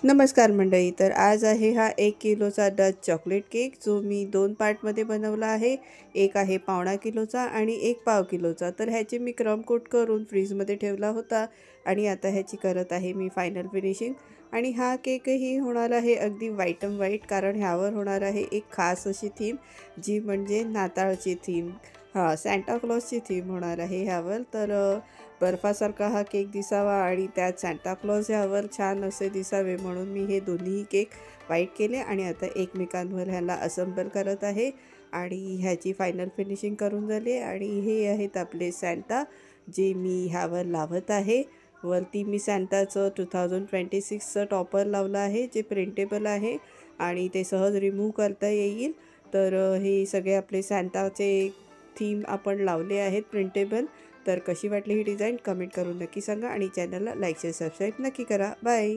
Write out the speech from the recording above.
नमस्कार मंडळी. तर आज आहे हा 1 किलोचा डच चॉकलेट केक, जो मी 2 पार्टमध्ये बनवला आहे. एक आहे 1/4 किलोचा आणि एक 1/2 किलोचा. तर ह्याचे मी क्रम कोट करून फ्रीजमध्ये ठेवला होता आणि आता ह्याची करत आहे मी फायनल फिनिशिंग. आणि हा केकही होणार आहे अगदी व्हाईटम व्हाईट, कारण ह्यावर होणार आहे एक खास अशी थीम, जी म्हणजे नाताळची थीम. हां, सॅन्टा क्लॉजची थीम होणार आहे ह्यावर. तर बर्फासारखा हा केक दिसावा आणि त्यात सॅन्टा क्लॉज ह्यावर छान असे दिसावे म्हणून मी हे दोन्हीही केक व्हाईट केले आणि आता एकमेकांवर ह्याला असेंबल करत आहे आणि ह्याची फायनल फिनिशिंग करून झाली. आणि हे आहेत आपले सॅन्टा, जे मी ह्यावर लावत आहे. वरती मी सॅन्टाचं 2026चं टॉपर लावलं आहे, जे प्रिंटेबल आहे आणि ते सहज रिमूव्ह करता येईल. तर हे सगळे आपले सॅन्टाचे थीम आपण लावले आहेत प्रिंटेबल. तर कशी वाटली ही डिझाईन कमेंट करून नक्की सांगा आणि चॅनलला लाईक शेअर सबस्क्राईब नक्की करा. बाय.